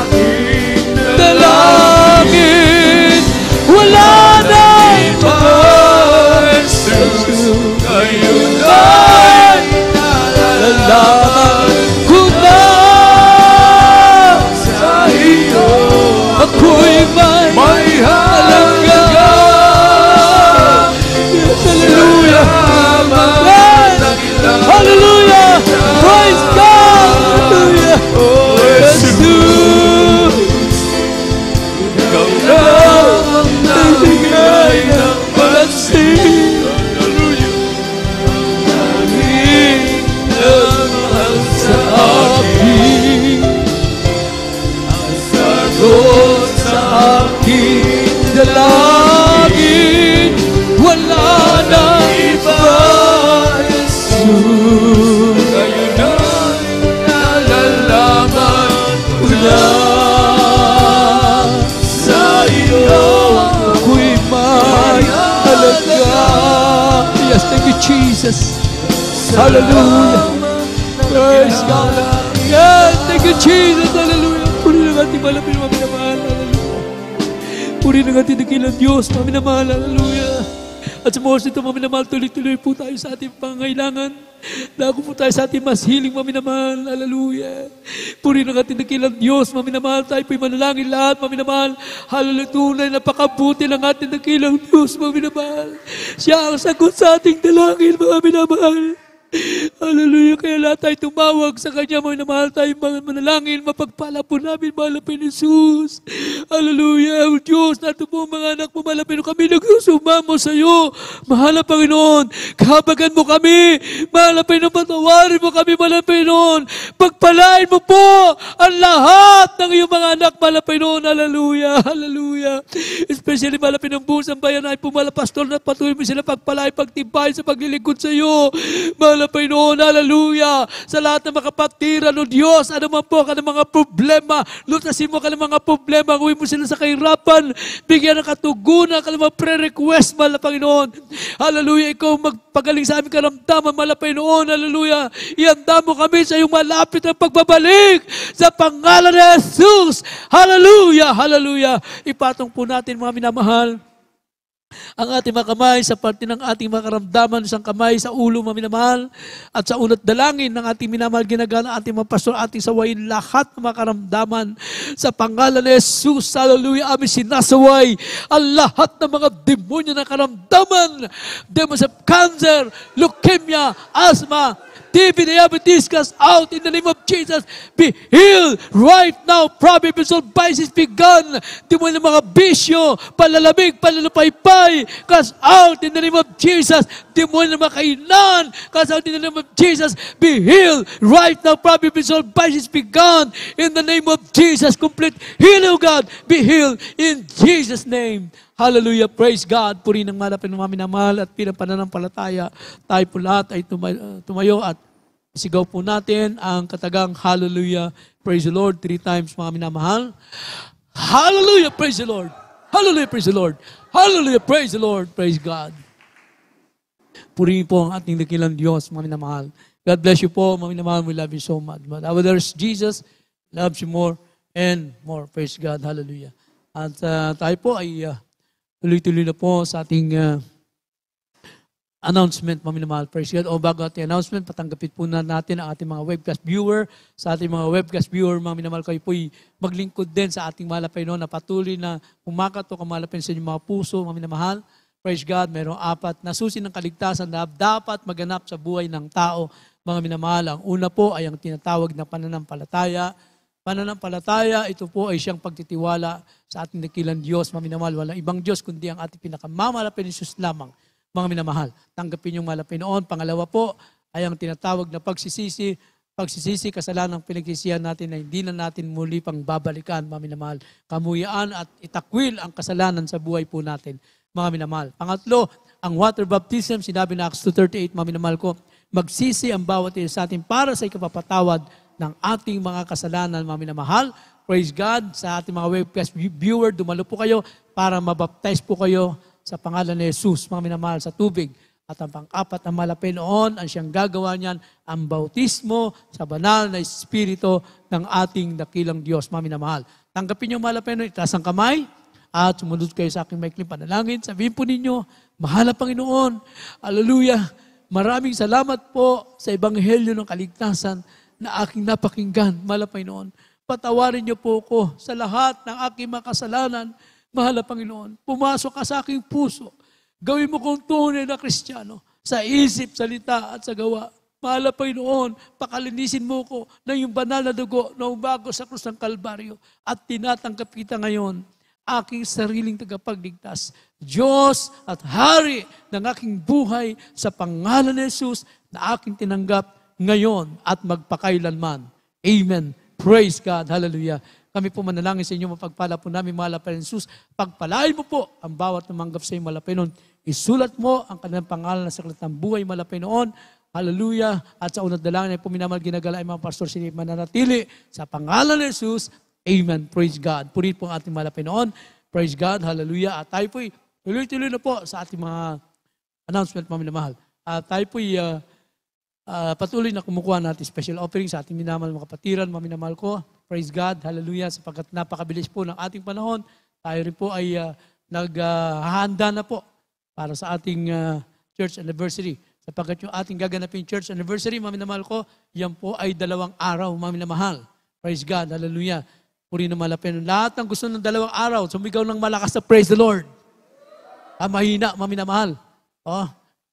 aking dalangin, wala na iba. Jesus, ngayon ay nalalaman ko na sa iyo ako'y may halaga. Yes, hallelujah. Yes. Hallelujah. Praise God. Hallelujah. Jesus. Ikaw lang ang nagbigay ng pansin. Hallelujah. Tanging nagmahal sa akin, ang sagot sa aking Dalangin, wala na iba. Jesus. ngayon ay nalalaman ko na sa iyo Ako'y may halaga. Yes, thank you, Jesus. Hallelujah. Praise God. Yes, thank you, Jesus. Hallelujah. Puri ng ating malapit na minamahal. Hallelujah. Puri ng ating dakilang Diyos, mga minamahal. Hallelujah. At sa mga nito, mga minamahal, tuloy-tuloy po tayo sa ating pangailangan. Lago po tayo sa ating mas hiling, mga minamahal. Hallelujah. Puri ng ating dakilang Diyos, mga minamahal. Tayo po'y manalangin lahat, mga minamahal. Hallelujah. Tunay, napakabuti ng ating dakilang Diyos, mga minamahal. Siya ang sagot sa ating dalangin, mga minamahal. Hallelujah. Kaya lahat tayo tumawag sa Kanya, mga namahal tayo, mga manalangin, mapagpala po namin, mahal na Jesus. Hallelujah. O Diyos, nato po mga anak mo, mahal na Panginoon, kami nagsusumamo sa iyo. Mahal na Panginoon, kahabagan mo kami. Mahal na Panginoon, patawarin mo kami, mahal na Panginoon. Pagpalain mo po ang lahat ng iyong mga anak, mahal na Panginoon. Hallelujah. Hallelujah. Especially, mahal na Panginoon, buong sambayan ay pumala, pastor, na patuloy mo sila pagpalain, pagtibay sa paglilingkod sa iyo. Mahal na Panginoon, hallelujah. Sa lahat ng mga kapatiran, o Diyos, ano man po ka ng mga problema, lutasin mo ka ng mga problema, uwi mo sila sa kahirapan, bigyan ng katugunan ka ng mga pre-request, mahal na Panginoon. Hallelujah, ikaw magpagaling sa aming karamdaman, mahal na Panginoon, hallelujah. Ihanda mo kami sa iyong malapit na pagbabalik, sa pangalan ni Jesus. Hallelujah, hallelujah. Ipatong po natin, mga minamahal, ang ating mga kamay sa parte ng ating mga karamdaman, isang kamay sa ulo, mga minamahal, at sa unat dalangin ng ating minamahal ginagana, ating mga pastor, ating sawayin lahat ng mga karamdaman. Sa pangalan ni Jesus, hallelujah, amin sinasaway ang lahat ng mga demonyo na karamdaman, demons of cancer, leukemia, asthma, TB, diabetes, cast out in the name of Jesus. Be healed right now. Probable vices begun. Demonyo ng mga bisyo, palalamig, palalupaypay, cast out in the name of Jesus. Demonyo ng mga kainan, cast out in the name of Jesus. Be healed right now. Probable vices begun in the name of Jesus. Complete healing, God. Be healed in Jesus' name. Hallelujah. Praise God. Puri ng malapit ng mga minamahal at pinang pananampalataya. Tayo po lahat ay tumayo at sigaw po natin ang katagang Hallelujah. Praise the Lord. 3 times, mga minamahal. Hallelujah. Praise the Lord. Hallelujah. Praise the Lord. Hallelujah. Praise the Lord. Praise God. Purihin po ang ating dakilang Diyos, mga minamahal. God bless you po, mga minamahal. We love you so much. But others, Jesus loves you more and more. Praise God. Hallelujah. At tayo po ay tuloy-tuloy na po sa ating announcement, mga minamahal. Praise God. O bago ating announcement, patanggapin po na natin ang ating mga webcast viewer. Sa ating mga webcast viewer, mga minamahal, kayo po maglingkod din sa ating mahal na Panginoon na patuloy na kumakato, kamalapin sa inyong mga puso, mga minamahal. Praise God. Mayroong 4 na susi ng kaligtasan na dapat maganap sa buhay ng tao, mga minamahal. Ang una po ay ang tinatawag na pananampalataya. Pananampalataya, ito po ay siyang pagtitiwala sa ating dakilang Diyos, mga minamahal. Walang ibang Diyos kundi ang ating pinakamamalapit na Jesus lamang, mga minamahal. Tanggapin yung malapit noon. Pangalawa po ay ang tinatawag na pagsisisi. Pagsisisi, kasalanang pinagsisihan natin na hindi na natin muli pang babalikan, mga minamahal. Kamuyaan at itakwil ang kasalanan sa buhay po natin, mga minamahal. Pangatlo, ang water baptism, sinabi na Acts 2:38, mga minamahal ko, magsisi ang bawat isa sa atin para sa ikapapatawad ng ating mga kasalanan, mga minamahal. Praise God. Sa ating mga webcast viewer, dumalo po kayo para mabaptize po kayo sa pangalan ni Jesus, mga minamahal, sa tubig. At ang pang-apat na malapit noon, ang siyang gagawa niyan, ang bautismo sa banal na Espiritu ng ating dakilang Diyos, mga minamahal. Tanggapin niyo malapit noon, itaas ang kamay, at sumunod kayo sa aking maikling panalangin. Sabihin po ninyo, mahal na Panginoon, hallelujah, maraming salamat po sa Ebanghelyo ng Kaligtasan na aking napakinggan, mahal na Panginoon. Patawarin niyo po ko sa lahat ng aking mga kasalanan, mahal na Panginoon. Pumasok ka sa aking puso. Gawin mo kong tunay na Kristiyano sa isip, salita at sa gawa. Mahal na Panginoon, pakalinisin mo ko na yung banal na dugo na umago sa krus ng Kalbaryo at tinatanggap kita ngayon, aking sariling tagapagligtas, Diyos at Hari ng aking buhay sa pangalan ni Jesus na aking tinanggap ngayon at magpakailanman. Amen. Praise God. Hallelujah. Kami po manalangin sa inyo, mapagpala po namin, mahal na Jesus. Pagpalain mo po ang bawat namanggap sa inyo, mahal na Panginoon. Isulat mo ang kanilang pangalan sa aklat ng buhay, mahal na Panginoon. Hallelujah. At sa unang dalangin ay po minamahal ginagala ay mga pastor sila mananatili sa pangalan ni Jesus. Amen. Praise God. Purit po ang ating mahal na Panginoon. Praise God. Hallelujah. At tayo po tuloy-tuloy na po sa ating mga announcement, mga minamahal. At tayo po patuloy na kumukuha natin special offering sa ating minamahal mga kapatiran, mga minamahal ko. Praise God, hallelujah, sapagkat napakabilis po ng ating panahon. Tayo rin po ay naghahanda na po para sa ating church anniversary. Sapagkat yung ating gaganapin church anniversary, mga minamahal ko, yan po ay 2 araw, mga minamahal. Praise God, hallelujah. Puri na malapin. Lahat ng gusto ng 2 araw, sumigaw ng malakas na praise the Lord. Mahina, mga minamahal.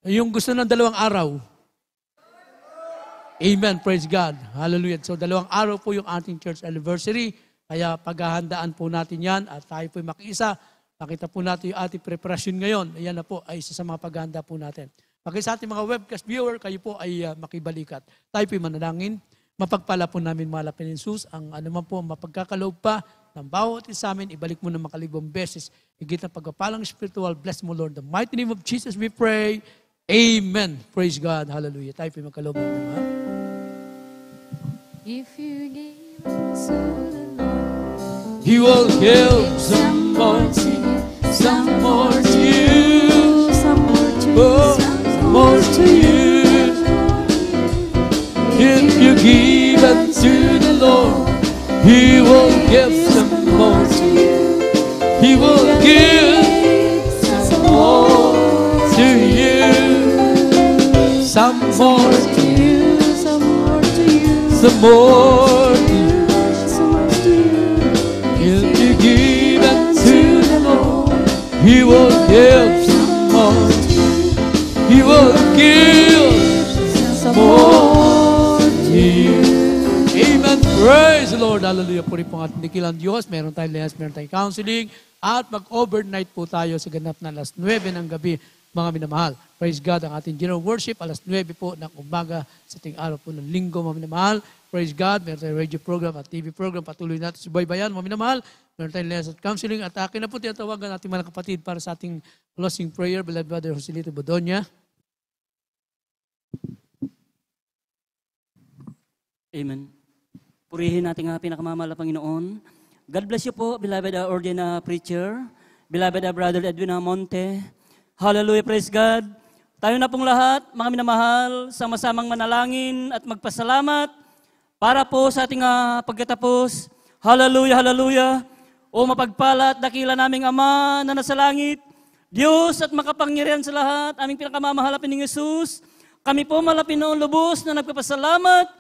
Yung gusto ng 2 araw, Amen. Praise God. Hallelujah. So 2 araw po yung ating church anniversary. Kaya paghahandaan po natin yan at tayo po makiisa. Nakita po natin yung ating preparasyon ngayon. Ayan na po ay isa sa mga paghahanda po natin. Pagka sa ating mga webcast viewer, kayo po ay makibalikat. Tayo po manalangin. Mapagpala po namin malapit ni Jesus ang anuman po mapagkakaloob pa ng bawat isa amin. Ibalik mo na makalibong beses. Higit na pagpapalang spiritual. Bless mo, Lord. In the mighty name of Jesus we pray. Amen. Praise God. Hallelujah. Tayo po magkaloob ng mga. If you give to the Lord, He will give some more to you, some more to you, some more to you, oh, some more to you. If you give unto the Lord, He will give some more to you. He will give some more to you, some more to you, some more to you, some more to you. some more to you. If you give unto the Lord, He will give some more. He will give some more to you. Amen. Praise the Lord. Hallelujah. Puri po ang ating dikilang Diyos. Meron tayong lehas, meron tayong counseling. At mag-overnight po tayo sa ganap na alas 9 ng gabi, mga minamahal. Praise God. Ang ating general worship, alas 9 po ng umaga sa ating araw po ng linggo, mga minamahal. Praise God. Meron tayong radio program at TV program. Patuloy natin subaybayan, mga minamahal. Meron tayong lehas at counseling. At akin na po tinatawagan natin mga kapatid para sa ating closing prayer. Beloved Brother Joselito Bodonia. Amen. Purihin natin ang pinakamamahal na Panginoon. God bless you po, beloved ordained preacher, beloved Brother Edwin Monte. Hallelujah, praise God. Tayo na pong lahat, mga minamahal, sama-samang manalangin at magpasalamat para po sa ating pagkatapos. Hallelujah, hallelujah. O mapagpala at dakila naming Ama na nasa langit, Diyos at makapangyarihan sa lahat, aming pinakamamahal na Panginoong Jesus. Kami po malapit noon lubos na nagpapasalamat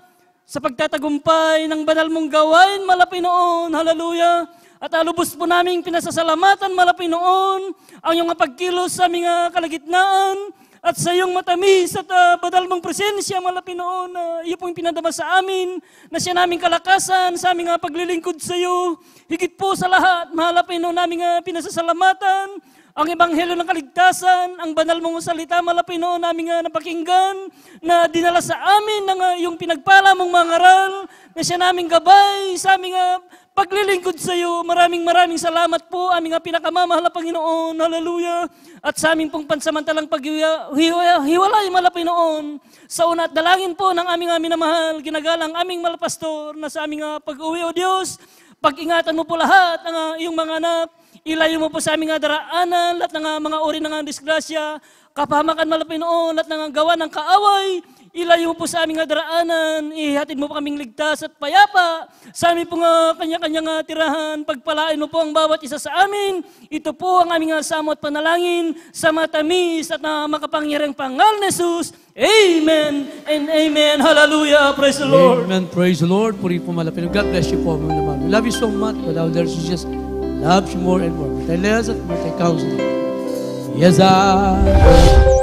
sa pagtatagumpay ng banal mong gawain, malapit noon. Hallelujah. At lubos po naming pinasasalamatan, malapit noon, ang iyong pagkilos sa aming kalagitnaan at sa iyong matamis at banal mong presensya, malapit noon. Iyo pong pinadama sa amin na siya naming kalakasan sa aming paglilingkod sa iyo. Higit po sa lahat, malapit noon naming pinasasalamatan ang ebanghelyo ng kaligtasan, ang banal mong salita, malapit noon namin napakinggan, na dinala sa amin ng iyong pinagpala mong mga ngaral, na siya naming gabay sa aming paglilingkod sa iyo. Maraming salamat po, aming pinakamamahal na Panginoon. Hallelujah. At sa aming pong pansamantalang paghiwalay, malapit noon, sa una at dalangin po ng aming minamahal, ginagalang aming malapastor, na sa aming pag-uwi, O Diyos, pag-ingatan mo po lahat ang iyong mga anak. Ilayo mo po sa aming daraanan, lahat ng mga uri ng disgrasya, kapahamakan malapit noon, lahat ng gawa ng kaaway. Ilayo mo po sa aming daraanan, ihatid mo po kaming ligtas at payapa sa aming pong kanya-kanyang tirahan. Pagpalain mo po ang bawat isa sa amin. Ito po ang aming samot panalangin sa matamis at makapangyarang pangalan ni Jesus. Amen and amen. Hallelujah. Praise the Lord. Amen. Praise the Lord. Puri po malapit. God bless you po, mga naman. We love you so much. But our Lord Jesus loves you more and more. May tayo lehas at may tayo counseling. Yes, I